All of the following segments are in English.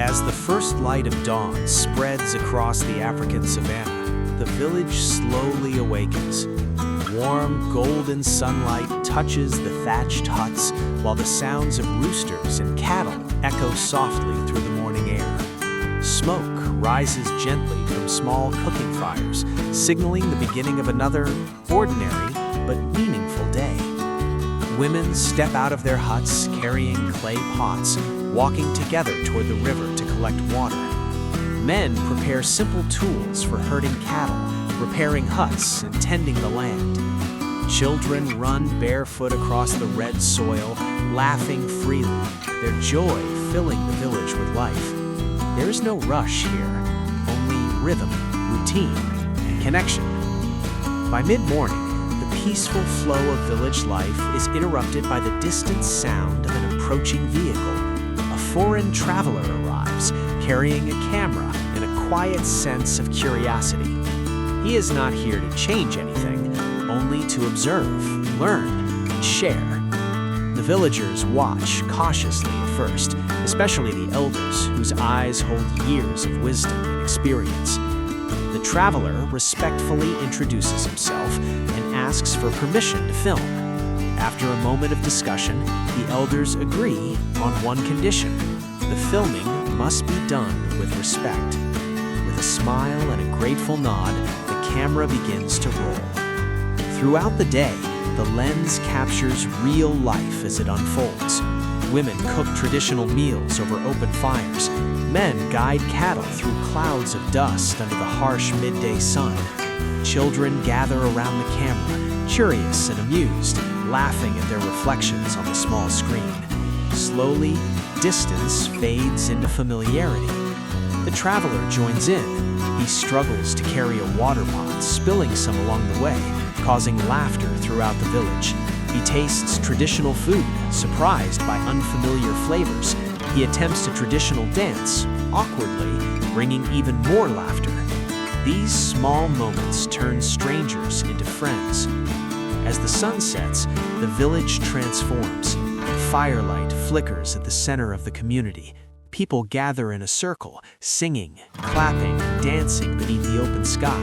As the first light of dawn spreads across the African savanna, the village slowly awakens. Warm, golden sunlight touches the thatched huts, while the sounds of roosters and cattle echo softly through the morning air. Smoke rises gently from small cooking fires, signaling the beginning of another, ordinary but meaningful day. Women step out of their huts carrying clay pots, walking together toward the river to collect water. Men prepare simple tools for herding cattle, repairing huts, and tending the land. Children run barefoot across the red soil, laughing freely, their joy filling the village with life. There is no rush here, only rhythm, routine, and connection. By mid-morning, the peaceful flow of village life is interrupted by the distant sound of an approaching vehicle. A foreign traveler arrives, carrying a camera and a quiet sense of curiosity. He is not here to change anything, only to observe, learn, and share. The villagers watch cautiously at first, especially the elders, whose eyes hold years of wisdom and experience. The traveler respectfully introduces himself and asks for permission to film. After a moment of discussion, the elders agree on one condition: the filming must be done with respect. With a smile and a grateful nod, the camera begins to roll. Throughout the day, the lens captures real life as it unfolds. Women cook traditional meals over open fires. Men guide cattle through clouds of dust under the harsh midday sun. Children gather around the camera, curious and amused, laughing at their reflections on the small screen. Slowly, distance fades into familiarity. The traveler joins in. He struggles to carry a water pot, spilling some along the way, causing laughter throughout the village. He tastes traditional food, surprised by unfamiliar flavors. He attempts a traditional dance, awkwardly, bringing even more laughter. These small moments turn strangers into friends. As the sun sets, the village transforms. Firelight flickers at the center of the community. People gather in a circle, singing, clapping, dancing beneath the open sky.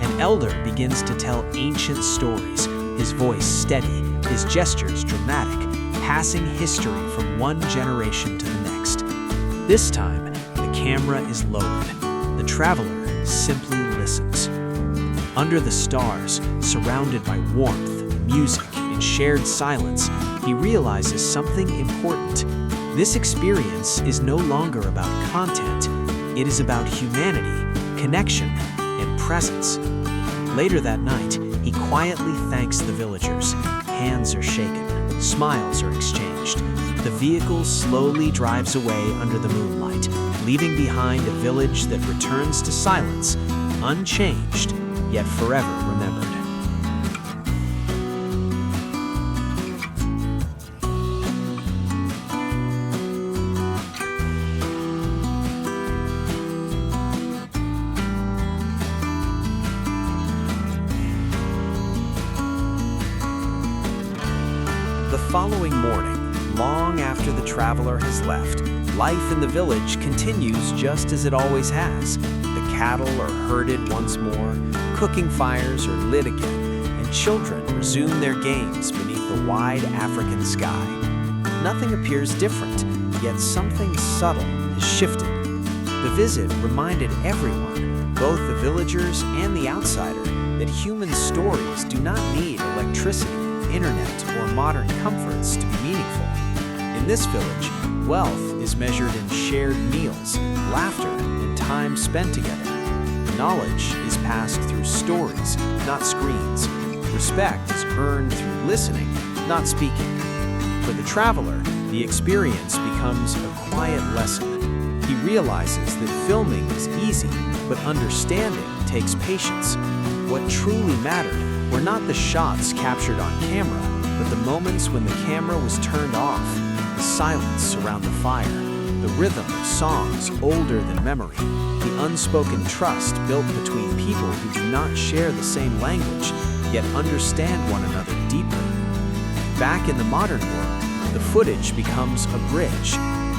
An elder begins to tell ancient stories, his voice steady, his gestures dramatic, passing history from one generation to the next. This time, the camera is lowered. The traveler simply listens. Under the stars, surrounded by warmth, music, and shared silence, he realizes something important. This experience is no longer about content. It is about humanity, connection, and presence. Later that night, he quietly thanks the villagers. Hands are shaken, smiles are exchanged. The vehicle slowly drives away under the moonlight, leaving behind a village that returns to silence, unchanged, yet forever remembered. The following morning, long after the traveler has left, life in the village continues just as it always has. The cattle are herded once more, cooking fires are lit again, and children resume their games beneath the wide African sky. Nothing appears different, yet something subtle has shifted. The visit reminded everyone, both the villagers and the outsider, that human stories do not need electricity, internet, or modern comforts to be meaningful. In this village, wealth is measured in shared meals, laughter, and time spent together. Knowledge is passed through stories, not screens. Respect is earned through listening, not speaking. For the traveler, the experience becomes a quiet lesson. He realizes that filming is easy, but understanding takes patience. What truly mattered were not the shots captured on camera, but the moments when the camera was turned off, the silence around the fire, the rhythm of songs older than memory, the unspoken trust built between people who do not share the same language, yet understand one another deeply. Back in the modern world, the footage becomes a bridge.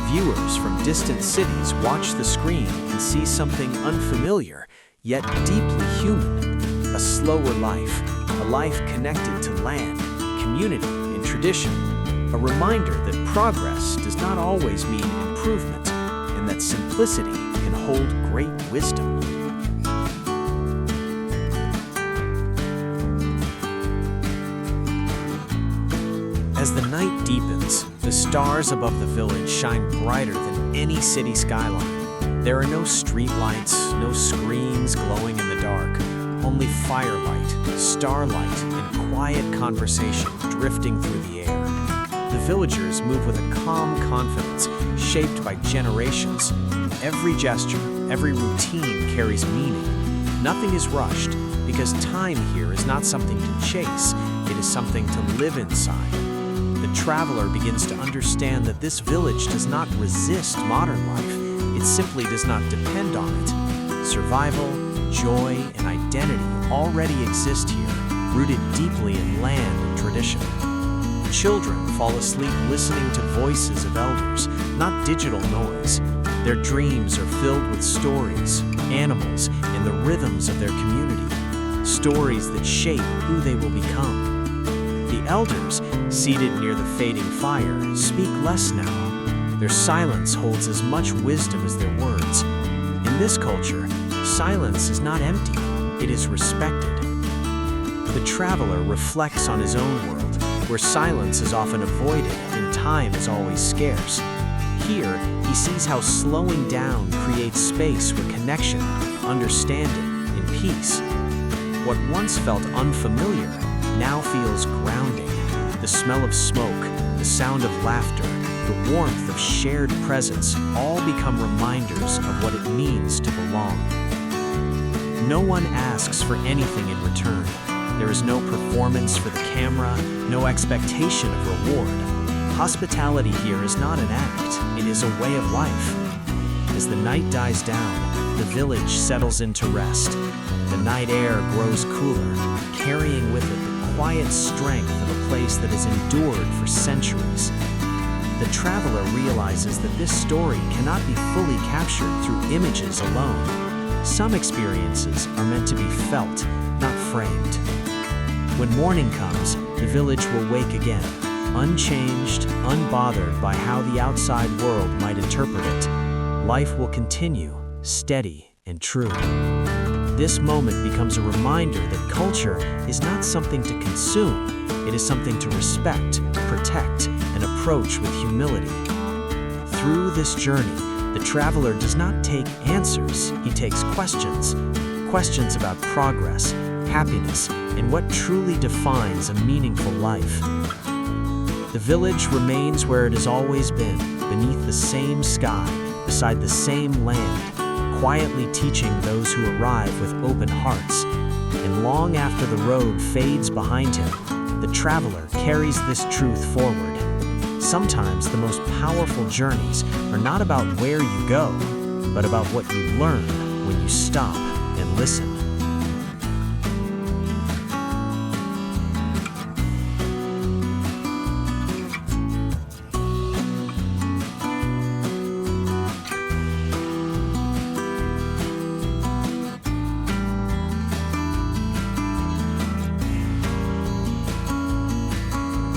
Viewers from distant cities watch the screen and see something unfamiliar, yet deeply human. A slower life, a life connected to land, community, and tradition. A reminder that progress does not always mean improvement, and that simplicity can hold great wisdom. As the night deepens, the stars above the village shine brighter than any city skyline. There are no streetlights, no screens glowing in the dark, only firelight, starlight, and quiet conversation drifting through the air. The villagers move with a calm confidence, shaped by generations. Every gesture, every routine carries meaning. Nothing is rushed, because time here is not something to chase, it is something to live inside. The traveler begins to understand that this village does not resist modern life, it simply does not depend on it. Survival, joy, and identity already exist here, rooted deeply in land and tradition. Children fall asleep listening to voices of elders, not digital noise. Their dreams are filled with stories, animals, and the rhythms of their community. Stories that shape who they will become. The elders, seated near the fading fire, speak less now. Their silence holds as much wisdom as their words. In this culture, silence is not empty, it is respected. The traveler reflects on his own world, where silence is often avoided and time is always scarce. Here, he sees how slowing down creates space for connection, understanding, and peace. What once felt unfamiliar now feels grounding. The smell of smoke, the sound of laughter, the warmth of shared presence all become reminders of what it means to belong. No one asks for anything in return. There is no performance for the camera, no expectation of reward. Hospitality here is not an act, it is a way of life. As the night dies down, the village settles into rest. The night air grows cooler, carrying with it the quiet strength of a place that has endured for centuries. The traveler realizes that this story cannot be fully captured through images alone. Some experiences are meant to be felt, not framed. When morning comes, the village will wake again, unchanged, unbothered by how the outside world might interpret it. Life will continue, steady and true. This moment becomes a reminder that culture is not something to consume, it is something to respect, protect, and approach with humility. Through this journey, the traveler does not take answers, he takes questions. Questions about progress, happiness, and what truly defines a meaningful life. The village remains where it has always been, beneath the same sky, beside the same land, quietly teaching those who arrive with open hearts. And long after the road fades behind him, the traveler carries this truth forward. Sometimes the most powerful journeys are not about where you go, but about what you learn when you stop and listen.